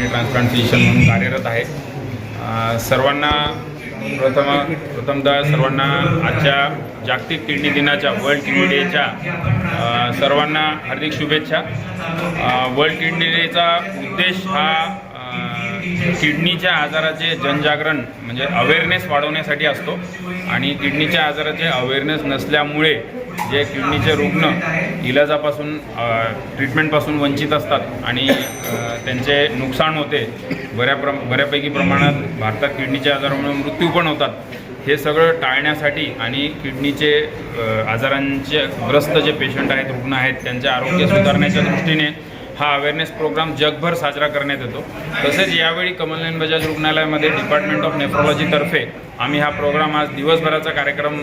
Kidney transplant physician म्हणून कार्यरत आहे. सर्वांना प्रथमतः सर्वांना आजच्या जागतिक किडनी दिनाच्या वर्ल्ड किडनी डेच्या सर्वांना हार्दिक शुभेच्छा. वर्ल्ड किडनी डेचा उद्देश हा किडनीच्या आजाराचे जनजागरण म्हणजे अवेअरनेस वाढवण्यासाठी असतो आणि किडनीच्या आजाराचे अवेअरनेस नसल्यामुळे जे किडनीचे रुग्ण इलाजापासून ट्रीटमेंटपासून वंचित असतात आणि त्यांचे नुकसान होते. बऱ्यापैकी प्रमाणात भारतात किडनीच्या आजारामुळे मृत्यू पण होतात. हे सगळं टाळण्यासाठी आणि किडनीचे आजारांचे ग्रस्त जे पेशंट आहेत रुग्ण आहेत त्यांचे आरोग्य सुधारण्याच्या दृष्टीने हा अवेअरनेस प्रोग्राम जगभर साजरा करण्यात येतो. तसेच यावेळी कमलनयन बजाज रुग्णालयामध्ये डिपार्टमेंट ऑफ नेफ्रोलॉजीतर्फे आम्ही हा प्रोग्राम आज दिवसभराचा कार्यक्रम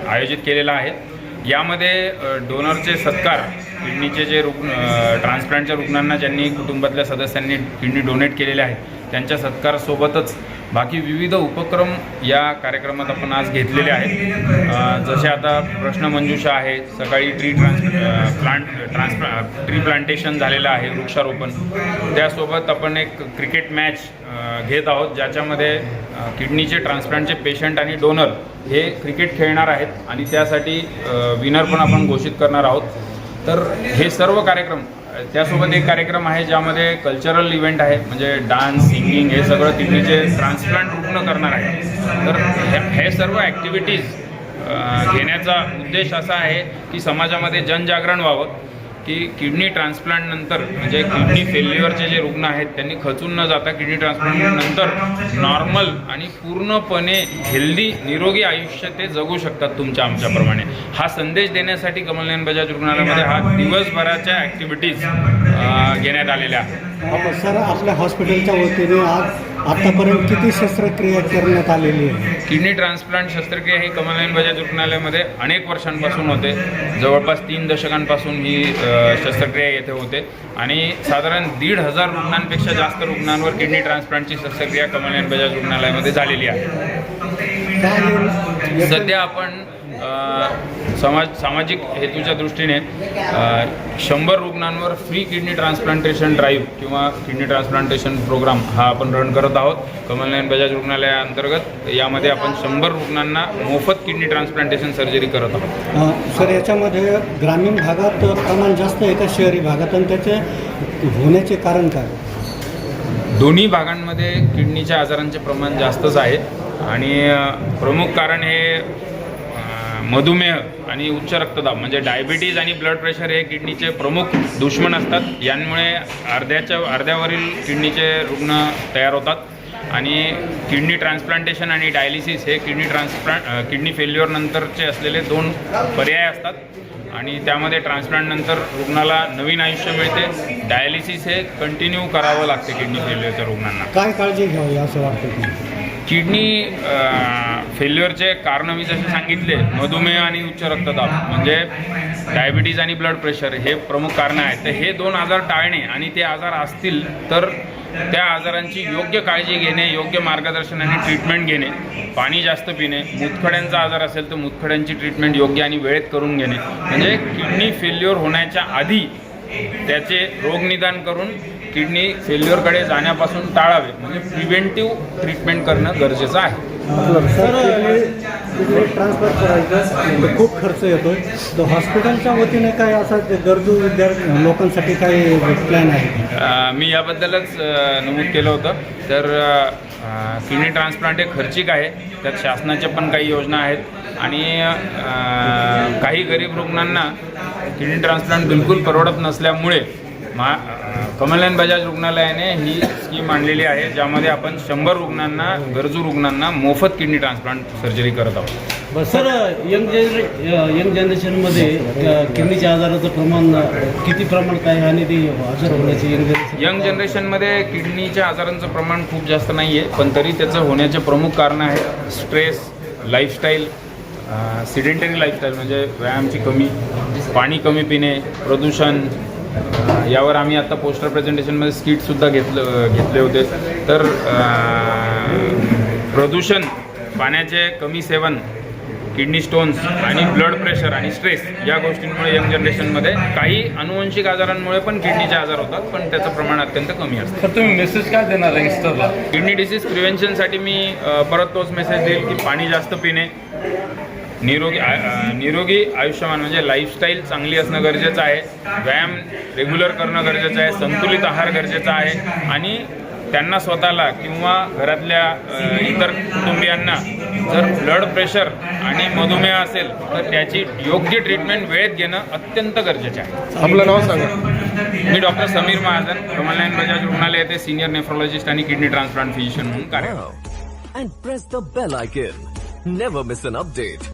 आयोजित केलेला आहे. यामध्ये डोनरचे सत्कार, किडनीचे जे ट्रान्सप्लांटच्या रुग्णांना ज्यांनी कुटुंबातल्या सदस्यांनी किडनी डोनेट केलेले आहेत त्यांच्या सत्कारासोबतच बाकी विविध उपक्रम या कार्यक्रमात आपण आज घेतलेले आहेत. जसे आता प्रश्नमंजुषा आहे, सकाळी ट्री प्लांटेशन झालेलं आहे, वृक्षारोपण. त्यासोबत आपण एक क्रिकेट मॅच घेत आहोत ज्याच्यामध्ये किडनीचे ट्रान्सप्लांटचे पेशंट आणि डोनर हे क्रिकेट खेळणार आहेत आणि त्यासाठी विनर पण आपण घोषित करणार आहोत. तर हे सर्व कार्यक्रम, त्यासोबत एक कार्यक्रम आहे ज्यामध्ये कल्चरल इव्हेंट आहे म्हणजे डान्स, सिंगिंग, हे सगळं किडनीचे ट्रान्सप्लांट रुग्ण करणार आहे. तर हे सर्व ॲक्टिव्हिटीज घेण्याचा उद्देश असा आहे की समाजामध्ये जनजागरण व्हावं की किडनी ट्रान्सप्लांटनंतर म्हणजे किडनी फेल्युअरचे जे रुग्ण आहेत त्यांनी खचून न जाता किडनी ट्रान्सप्लांटनंतर नॉर्मल आणि पूर्णपणे हेल्दी निरोगी आयुष्य ते जगू शकतात तुमच्या आमच्याप्रमाणे. हा संदेश देण्यासाठी कमलनयन बजाज रुग्णालयामध्ये हा दिवसभराच्या ॲक्टिव्हिटीज घेण्यात आलेल्या आहेत. सर, आपल्या हॉस्पिटलच्या वतीने आतापर्यंत किती शस्त्रक्रिया करण्यात आलेली आहे? किडनी ट्रान्सप्लांट शस्त्रक्रिया ही कमलनयन बजाज रुग्णालयामध्ये अनेक वर्षांपासून होते. जवळपास 3 दशकांपासून ही शस्त्रक्रिया येथे होते आणि साधारण 1,500 रुग्णांपेक्षा जास्त रुग्णांवर किडनी ट्रान्सप्लांटची शस्त्रक्रिया कमलनयन बजाज रुग्णालयामध्ये झालेली आहे. सध्या आपण सामाजिक हेतूच्या दृष्टीने 100 रुग्णांवर फ्री किडनी ट्रान्सप्लांटेशन ड्राईव्ह किंवा किडनी ट्रान्सप्लांटेशन प्रोग्राम हा आपण रन करत आहोत कमलनयन बजाज रुग्णालयाअंतर्गत. यामध्ये आपण 100 रुग्णांना मोफत किडनी ट्रान्सप्लांटेशन सर्जरी करत आहोत. सर, याच्यामध्ये ग्रामीण भागात प्रमाण जास्त आहे का शहरी भागात, आणि त्याचे होण्याचे कारण काय? दोन्ही भागांमध्ये किडनीच्या आजारांचे प्रमाण जास्तच आहे आणि प्रमुख कारण हे मधुमेह आणि उच्च रक्तदाब म्हणजे डायबिटीज आणि ब्लड प्रेशर हे किडनीचे प्रमुख दुश्मन असतात. यांमुळे अर्ध्यावरील किडनीचे रुग्ण तयार होतात आणि किडनी ट्रान्सप्लांटेशन आणि डायलिसिस हे किडनी फेल्युअर नंतरचे असलेले 2 पर्याय असतात आणि त्यामध्ये ट्रान्सप्लांटनंतर रुग्णाला नवीन आयुष्य मिळते. डायलिसिस हे कंटिन्यू करावं लागते किडनी फेल्युअरच्या रुग्णांना. काय काळजी घ्यावी असं वाटतं? किडनी फेल्युअरचे कारण मी जसे सांगितले, मधुमेह आणि उच्च रक्तदाब म्हणजे डायबिटीज आणि ब्लड प्रेशर हे प्रमुख कारणं आहेत. तर हे 2 आजार टाळणे आणि ते आजार असतील तर त्या आजारांची योग्य काळजी घेणे, योग्य मार्गदर्शन आणि ट्रीटमेंट घेणे, पाणी जास्त पिणे, मूतखड्यांचा आजार असेल तर मूतखड्यांची ट्रीटमेंट योग्य आणि वेळेत करून घेणे म्हणजे किडनी फेल्युअर होण्याच्या आधी त्याचे रोगनिदान करून किडनी फेल्युअरकडे जाण्यापासून टाळावे म्हणजे प्रिव्हेंटिव्ह ट्रीटमेंट करणं गरजेचं आहे. सर, किडनी ट्रान्सफर करायचं खूप खर्च येतोय, तर हॉस्पिटलच्या वतीने काय असा गरजू विद्यार्थी लोकांसाठी काही प्लॅन आहे? मी याबद्दलच नमूद केलं होतं. तर किडनी ट्रान्सप्लांट हे खर्चिक आहे, त्यात शासनाच्या पण काही योजना आहेत आणि काही गरीब रुग्णांना किडनी ट्रान्सप्लांट बिलकुल परवडत नसल्यामुळे कमलनयन बजाज रुग्णालयाने ही स्कीम आणलेली आहे ज्यामध्ये आपण 100 रुग्णांना, गरजू रुग्णांना मोफत किडनी ट्रान्सप्लांट सर्जरी करत आहोत. सर, यंग जनरेशनमध्ये किडनीच्या आजाराचं प्रमाण किती प्रमाणात आहे आणि ते आजार होण्याचे यंग जनरेशनमध्ये किडनीच्या आजारांचं प्रमाण खूप जास्त नाही आहे, पण तरी त्याचं होण्याचे प्रमुख कारणं आहेत स्ट्रेस, लाईफस्टाईल, सिडेंटरी लाईफस्टाईल म्हणजे व्यायामाची कमी, पाणी कमी पिणे, प्रदूषण. यावर आम्ही आता पोस्टर प्रेझेंटेशनमध्ये स्किटसुद्धा घेतले होते. तर प्रदूषण, पाण्याचे कमी सेवन, किडनी स्टोन्स आणि ब्लड प्रेशर आणि स्ट्रेस या गोष्टींमुळे यंग जनरेशनमध्ये काही अनुवंशिक आजारांमुळे पण किडनीचे आजार होतात, पण त्याचं प्रमाण अत्यंत कमी असतं. तर तुम्ही मेसेज काय देणार यंगस्टरला? किडनी डिसीज प्रिव्हेन्शनसाठी मी परत तोच मेसेज देईल की पाणी जास्त पिणे, निरोगी आयुष्यमान म्हणजे लाईफस्टाईल चांगली असणं गरजेचं आहे, व्यायाम रेग्युलर करणं गरजेचं आहे, संतुलित आहार गरजेचा आहे आणि त्यांना स्वतःला किंवा घरातल्या इतर कुटुंबियांना जर ब्लड प्रेशर आणि मधुमेह असेल तर त्याची योग्य ट्रीटमेंट वेळेत घेणं अत्यंत गरजेचे आहे. आपलं नाव सांगा. मी डॉक्टर समीर महाजन, कमलनयन बजाज रुग्णालय येथे सिनियर नेफ्रोलॉजिस्ट आणि किडनी ट्रान्सप्लांट फिजिशियन म्हणून कार्यरत आहे. And press the bell icon. Never miss an update.